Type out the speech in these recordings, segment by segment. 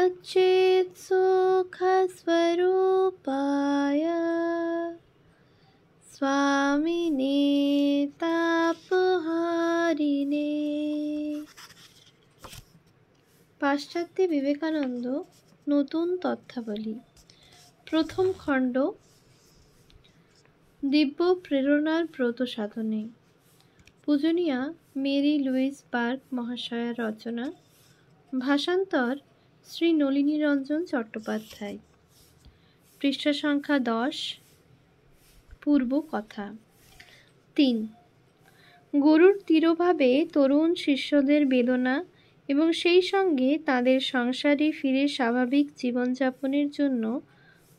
सच्चेत् सुखस्वरूपाय स्वामिने तापहारिणे। পাশ্চাত্যে বিবেকানন্দ নতুন তথ্যাবলী, প্রথম খণ্ড, দিব্য প্রেরণার ব্রত সাধনে। পূজনীয়া মেরি লুইস বার্গ মহাশয়ার রচনা, ভাষান্তর শ্রী নলিনীরঞ্জন চট্টোপাধ্যায়। পৃষ্ঠা সংখ্যা 10। পূর্ব কথা 3। গরুর তিরোভাবে তরুণ শিষ্যদের বেদনা এবং সেই সঙ্গে তাদের সংসারে ফিরে স্বাভাবিক জীবনযাপনের জন্য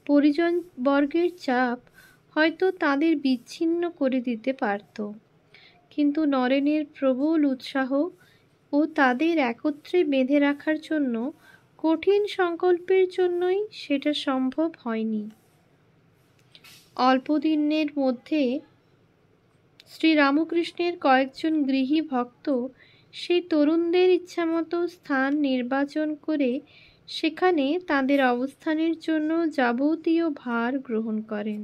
পরিজনবর্গের চাপ হয়তো তাদের বিচ্ছিন্ন করে দিতে পারত, কিন্তু নরেনের প্রবল উৎসাহ ও তাদের একত্রে বেঁধে রাখার জন্য কঠিন সংকল্পের জন্যই সেটা সম্ভব হয়নি। অল্পদিনের মধ্যে শ্রীরামকৃষ্ণের কয়েকজন গৃহী ভক্ত সেই তরুণদের ইচ্ছামতো স্থান নির্বাচন করে সেখানে তাদের অবস্থানের জন্য যাবতীয় ভার গ্রহণ করেন।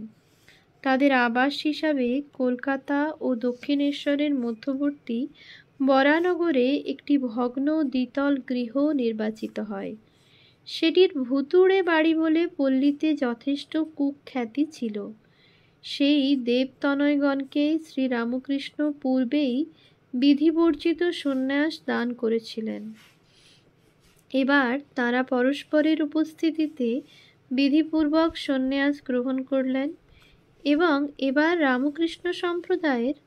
তাদের আবাস হিসাবে কলকাতা ও দক্ষিণেশ্বরের মধ্যবর্তী বরানগরে একটি ভগ্ন দ্বিতল গৃহ নির্বাচিত হয়। সেটির ভুতুড়ে বাড়ি বলে পল্লীতে যথেষ্ট কুখ্যাতি ছিল। সেই দেবতনয়গণকে শ্রীরামকৃষ্ণ পূর্বেই বিধিবর্জিত সন্ন্যাস দান করেছিলেন। এবার তারা পরস্পরের উপস্থিতিতে বিধিপূর্বক সন্ন্যাস গ্রহণ করলেন এবং এবার রামকৃষ্ণ সম্প্রদায়ের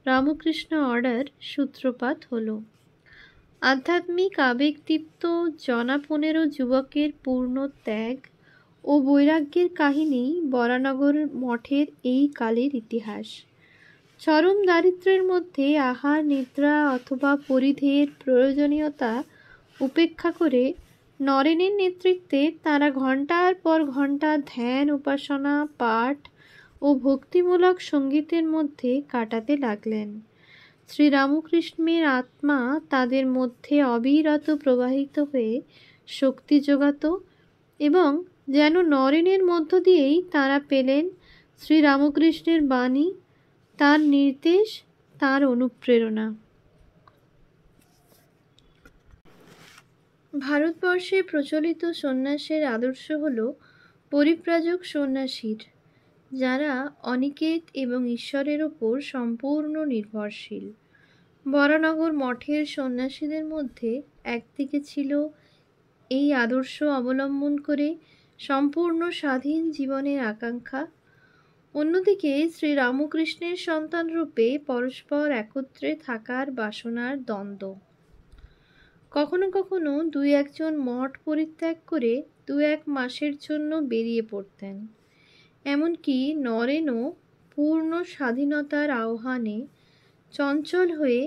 রামকৃষ্ণ অর্ডার সূত্রপাত হল। আধ্যাত্মিক আবেগদীপ্ত জনা 15 যুবকের পূর্ণ ত্যাগ ও বৈরাগ্যের কাহিনী বরানগর মঠের এই কালের ইতিহাস। চরম দারিদ্র্যের মধ্যে আহার নিদ্রা অথবা পরিধেয়ের প্রয়োজনীয়তা উপেক্ষা করে নরেনের নেতৃত্বে তারা ঘণ্টার পর ঘণ্টা ধ্যান, উপাসনা, পাঠ ও ভক্তিমূলক সঙ্গীতের মধ্যে কাটাতে লাগলেন। শ্রীরামকৃষ্ণের আত্মা তাদের মধ্যে অবিরত প্রবাহিত হয়ে শক্তি যোগাত এবং যেন নরেনের মধ্য দিয়েই তারা পেলেন শ্রীরামকৃষ্ণের বাণী, তার নির্দেশ, তার অনুপ্রেরণা। ভারতবর্ষে প্রচলিত সন্ন্যাসের আদর্শ হল পরিব্রাজক সন্ন্যাসীর, যারা অনিকেত এবং ঈশ্বরের ওপর সম্পূর্ণ নির্ভরশীল। বরানগর মঠের সন্ন্যাসীদের মধ্যে একদিকে ছিল এই আদর্শ অবলম্বন করে সম্পূর্ণ স্বাধীন জীবনের আকাঙ্ক্ষা, অন্যদিকে শ্রীরামকৃষ্ণের সন্তানরূপে পরস্পর একত্রে থাকার বাসনার দ্বন্দ্ব। কখনো কখনো 2-1 মঠ পরিত্যাগ করে 2-1 মাসের জন্য বেরিয়ে পড়তেন। এমনকি নরেনও পূর্ণ স্বাধীনতার আহ্বানে চঞ্চল হয়ে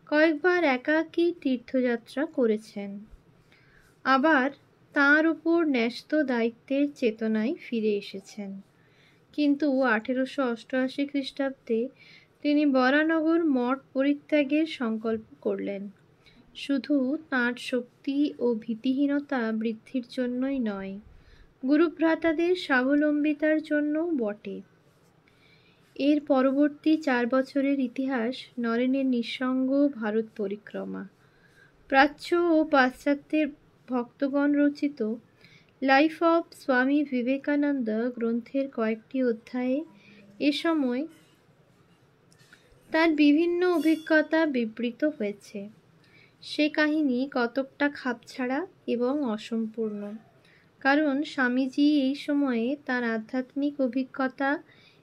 কয়েকবার একাকী তীর্থযাত্রা করেছেন। আবার তাঁর উপর ন্যস্ত দায়িত্বের চেতনায় ফিরে এসেছেন। কিন্তু 1888 খ্রিস্টাব্দে তিনি বরানগর মঠ পরিত্যাগের সংকল্প করলেন, শুধু তাঁর শক্তি ও ভীতিহীনতা বৃদ্ধির জন্যই নয়, গুরুভ্রাতাদের স্বাবলম্বিতার জন্যও বটে। এর পরবর্তী 4 বছরের ইতিহাস নরেনের নিঃসঙ্গ ভারত পরিক্রমা। প্রাচ্য ও পাশ্চাত্যের ভক্তগণ রচিত লাইফ অফ স্বামী বিবেকানন্দ গ্রন্থের কয়েকটি অধ্যায়ে এ সময় তার বিভিন্ন অভিজ্ঞতা বিবৃত হয়েছে। সে কাহিনী কতকটা খাপছাড়া এবং অসম্পূর্ণ, কারণ স্বামীজি এই সময়ে তার আধ্যাত্মিক অভিজ্ঞতা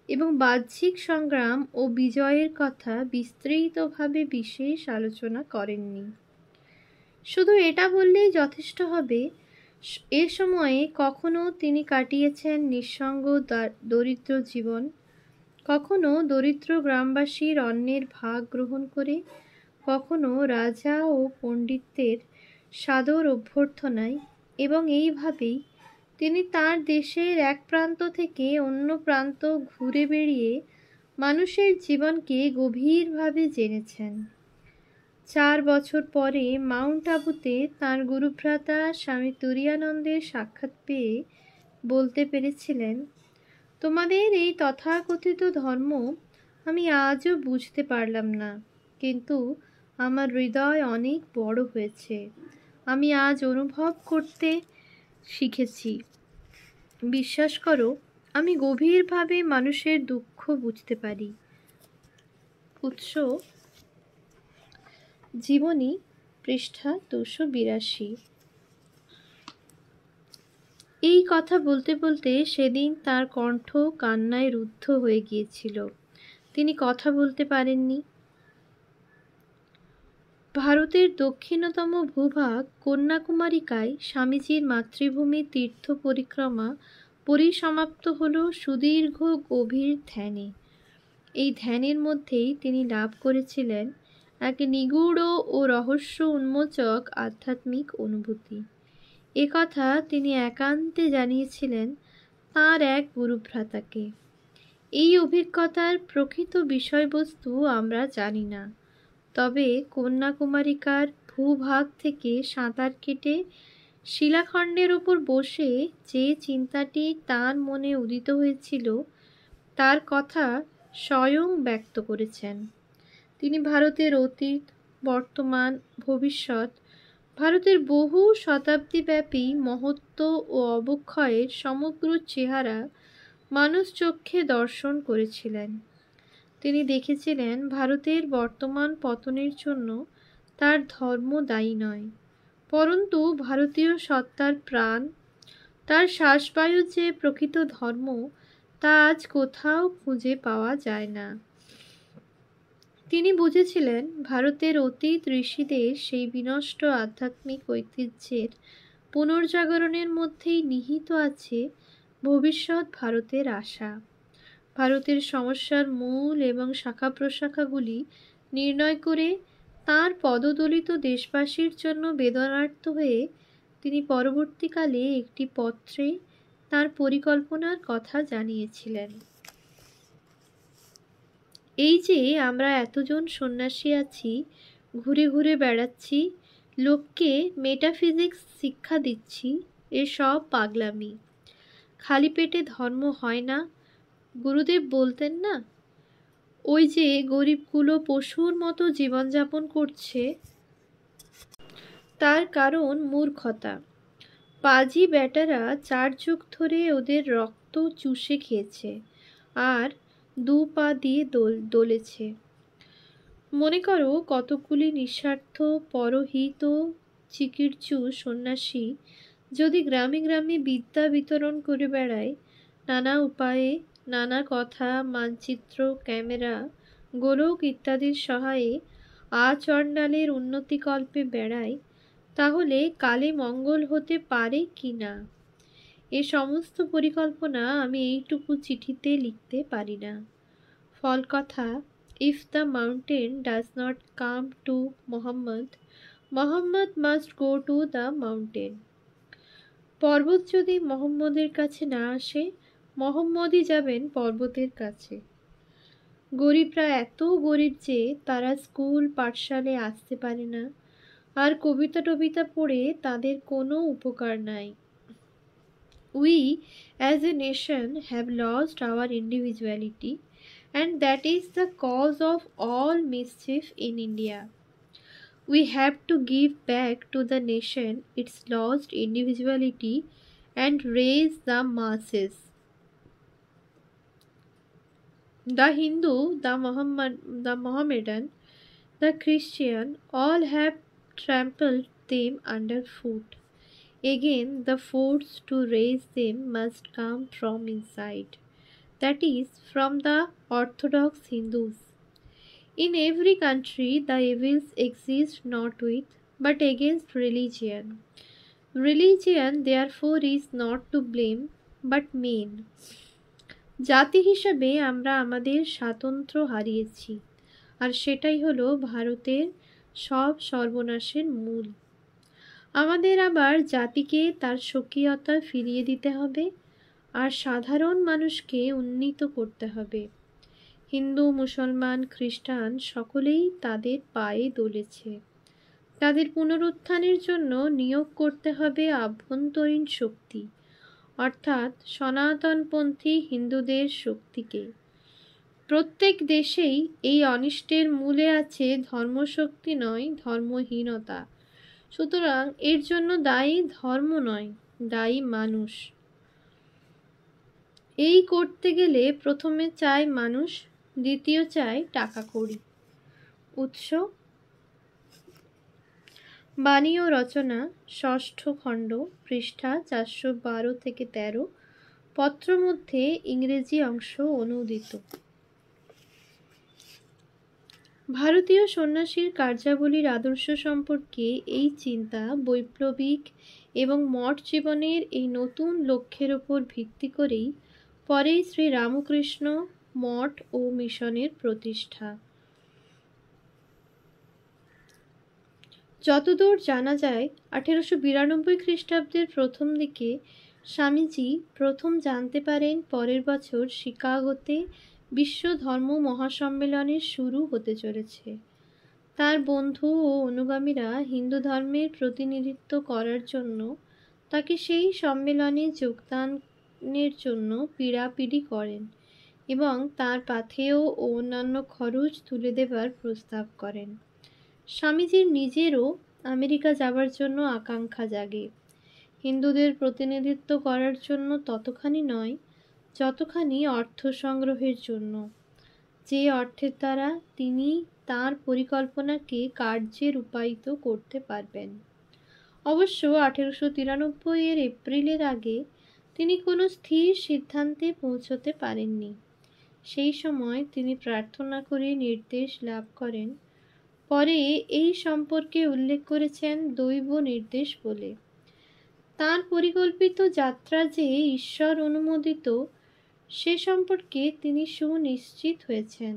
এবং বাহ্যিক সংগ্রাম ও বিজয়ের কথা বিস্তৃতভাবে বিশেষ আলোচনা করেননি। শুধু এটা বললেই যথেষ্ট হবে, এ সময়ে কখনো তিনি কাটিয়েছেন নিঃসঙ্গ দরিদ্র জীবন, কখনো দরিদ্র গ্রামবাসীর অন্নের ভাগ গ্রহণ করে, কখনো রাজা ও পণ্ডিতদের সাদর অভ্যর্থনায়, এবং এইভাবেই তিনি তার দেশের এক প্রান্ত থেকে অন্য প্রান্ত ঘুরে বেড়িয়ে মানুষের জীবনকে গভীরভাবে জেনেছেন। 4 বছর পরে মাউন্ট আবুতে তাঁর গুরুভ্রাতা স্বামী তুরীয়ানন্দের সাক্ষাৎ পেয়ে বলতে পেরেছিলেন, তোমাদের এই তথাকথিত ধর্ম আমি আজও বুঝতে পারলাম না, কিন্তু আমার হৃদয় অনেক বড় হয়েছে। আমি আজ অনুভব করতে শিখেছি, বিশ্বাস করো, আমি গভীরভাবে মানুষের দুঃখ বুঝতে পারি। উৎস জীবনী, পৃষ্ঠা 282। এই কথা বলতে বলতে সেদিন তার কণ্ঠ কান্নায় রুদ্ধ হয়ে গিয়েছিল। তিনি কথা বলতে পারেননি। ভারতের দক্ষিণতম ভূভাগ কন্যাকুমারিকায় স্বামীজির মাতৃভূমি তীর্থ পরিক্রমা পরিসমাপ্ত হল সুদীর্ঘ গভীর ধ্যানে। এই ধ্যানের মধ্যেই তিনি লাভ করেছিলেন এক নিগূঢ় ও রহস্য উন্মোচক আধ্যাত্মিক অনুভূতি। একথা তিনি একান্তে জানিয়েছিলেন তাঁর এক গুরুভ্রাতাকে। এই অভিজ্ঞতার প্রকৃত বিষয়বস্তু আমরা জানি না, তবে কন্যাকুমারিকার ভূভাগ থেকে সাঁতার কেটে শিলাখণ্ডের ওপর বসে যে চিন্তাটি তাঁর মনে উদিত হয়েছিল তার কথা স্বয়ং ব্যক্ত করেছেন। তিনি ভারতের অতীত, বর্তমান, ভবিষ্যৎ, ভারতের বহু শতাব্দীব্যাপী মহত্ব ও অবক্ষয়ের সমগ্র চেহারা মানুষ চক্ষে দর্শন করেছিলেন। তিনি দেখেছিলেন ভারতের বর্তমান পতনের জন্য তার ধর্ম দায়ী নয়, পরন্তু ভারতীয় সত্তার প্রাণ, তার শ্বাসবায়ু যে প্রকৃত ধর্ম তা আজ কোথাও খুঁজে পাওয়া যায় না। তিনি বুঝেছিলেন ভারতের অতীত ঋষিদের সেই বিনষ্ট আধ্যাত্মিক ঐতিহ্যের পুনর্জাগরণের মধ্যেই নিহিত আছে ভবিষ্যৎ ভারতের আশা। ভারতের সমস্যার মূল এবং শাখা প্রশাখাগুলি নির্ণয় করে তাঁর পদদলিত দেশবাসীর জন্য বেদনার্ত হয়ে তিনি পরবর্তীকালে একটি পত্রে তাঁর পরিকল্পনার কথা জানিয়েছিলেন। এই যে আমরা এতজন সন্ন্যাসী আছি, ঘুরে ঘুরে বেড়াচ্ছি, লোককে মেটাফিজিক্স শিক্ষা দিচ্ছি, এসব পাগলামি। খালি পেটে ধর্ম হয় না। গুরুদেব বলতেন না, ওই যে গরিবগুলো পশুর মতো জীবনযাপন করছে, তার কারণ মূর্খতা। পাজি বেটারা 4 যুগ ধরে ওদের রক্ত চুষে খেয়েছে আর 2 পা দিয়ে দোলেছে। মনে করো কতকগুলি নিঃস্বার্থ পরহিত চিকিৎসু সন্ন্যাসী যদি গ্রামে গ্রামে বিদ্যা বিতরণ করে বেড়ায়, নানা উপায়ে, নানা কথা, মানচিত্র, ক্যামেরা, গোলক ইত্যাদির সহায়ে আচণ্ডালের উন্নতিকল্পে বেড়ায়, তাহলে কালে মঙ্গল হতে পারে কি না? এ সমস্ত পরিকল্পনা আমি এইটুকু চিঠিতে লিখতে পারি না। ফল কথা, if the mountain does not come to Muhammad, Muhammad must go to the mountain. পর্বত যদি মোহাম্মদের কাছে না আসে, মোহাম্মদই যাবেন পর্বতের কাছে। গরিবরা এত গরিব যে তারা স্কুল পাঠশালায় আসতে পারে না, আর কবিতা টবিতা পড়ে তাদের কোনো উপকার নাই। We as a nation have lost our individuality, and that is the cause of all mischief in India. We have to give back to the nation its lost individuality and raise the masses. The Hindu, the Mohammedan, the Christian, all have trampled them underfoot. Again, the force to raise them must come from inside, that is, from the Orthodox Hindus. In every country, the evils exist not with, but against religion. Religion, therefore, is not to blame, but men. জাতি হিসাবে আমরা আমাদের স্বাতন্ত্র্য হারিয়েছি, আর সেটাই হলো ভারতের সব সর্বনাশের মূল। আমাদের আবার জাতিকে তার স্বকীয়তা ফিরিয়ে দিতে হবে আর সাধারণ মানুষকে উন্নীত করতে হবে। হিন্দু, মুসলমান, খ্রিস্টান সকলেই তাদের পায়ে দলেছে। তাদের পুনরুত্থানের জন্য নিয়োগ করতে হবে আভ্যন্তরীণ শক্তি, অর্থাৎ সনাতনপন্থী হিন্দুদের শক্তিকে। প্রত্যেক দেশেই এই অনিষ্টের মূলে আছে ধর্মশক্তি নয়, ধর্মহীনতা। সুতরাং এর জন্য দায়ী ধর্ম নয়, দায়ী মানুষ। এই করতে গেলে প্রথমে চায় মানুষ, দ্বিতীয় চায় টাকা কড়ি। উৎস: বাণী ও রচনা, ষষ্ঠ খণ্ড, পৃষ্ঠা 412-13, পত্র মধ্যে ইংরেজি অংশ অনুদিত। ভারতীয় সন্ন্যাসীর কার্যাবলীর আদর্শ সম্পর্কে এই চিন্তা বৈপ্লবিক এবং মঠ জীবনের এই নতুন লক্ষ্যের উপর ভিত্তি করেই পরে শ্রী রামকৃষ্ণ মঠ ও মিশনের প্রতিষ্ঠা। যতদূর জানা যায় 1892 খ্রিস্টাব্দের প্রথম দিকে স্বামীজি প্রথম জানতে পারেন পরের বছর শিকাগোতে বিশ্ব ধর্ম মহাসম্মেলনের শুরু হতে চলেছে। তার বন্ধু ও অনুগামীরা হিন্দু ধর্মের প্রতিনিধিত্ব করার জন্য তাকে সেই সম্মেলনে যোগদানের জন্য পীড়াপিড়ি করেন এবং তার পাথেয় ও অন্যান্য খরচ তুলে দেবার প্রস্তাব করেন। স্বামীজির নিজেরও আমেরিকা যাবার জন্য আকাঙ্ক্ষা জাগে, হিন্দুদের প্রতিনিধিত্ব করার জন্য ততখানি নয় যতখানি অর্থ সংগ্রহের জন্য, যে অর্থের দ্বারা তিনি তার পরিকল্পনাকে কার্যে রূপায়িত করতে পারবেন। অবশ্য 1893 এপ্রিলের আগে তিনি কোনো স্থির সিদ্ধান্তে পৌঁছতে পারেননি। সেই সময় তিনি প্রার্থনা করে নির্দেশ লাভ করেন, পরে এই সম্পর্কে উল্লেখ করেছেন দৈব নির্দেশ বলে। তার পরিকল্পিত যাত্রা যে ঈশ্বর অনুমোদিত সে সম্পর্কে তিনি সুনিশ্চিত হয়েছেন।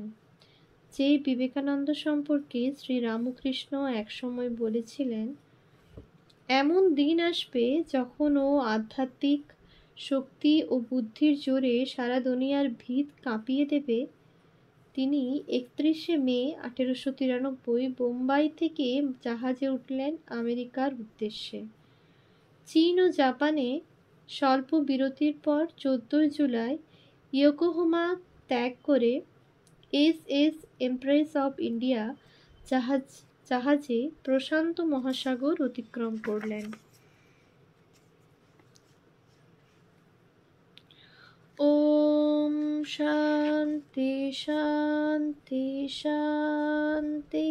যে বিবেকানন্দ সম্পর্কে শ্রী রামকৃষ্ণ একসময় বলেছিলেন, এমন দিন আসবে যখন ও আধ্যাত্মিক শক্তি ও বুদ্ধির জোরে সারা দুনিয়ার ভিত কাঁপিয়ে দেবে, তিনি 31 মে 1893 বোম্বাই থেকে জাহাজে উঠলেন আমেরিকার উদ্দেশ্যে। চীন ও জাপানে স্বল্প বিরতির পর 14 জুলাই ইয়োকোহামা ত্যাগ করে এস এমপ্রেস অফ ইন্ডিয়া জাহাজে প্রশান্ত মহাসাগর অতিক্রম করলেন। ওম শান্তি শান্তি শান্তি।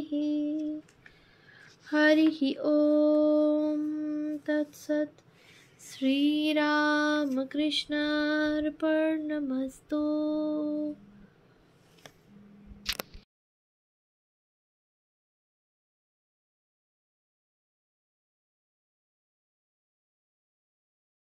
হরি ওম তৎসৎ। শ্রীরামকৃষ্ণার্পণমস্তু।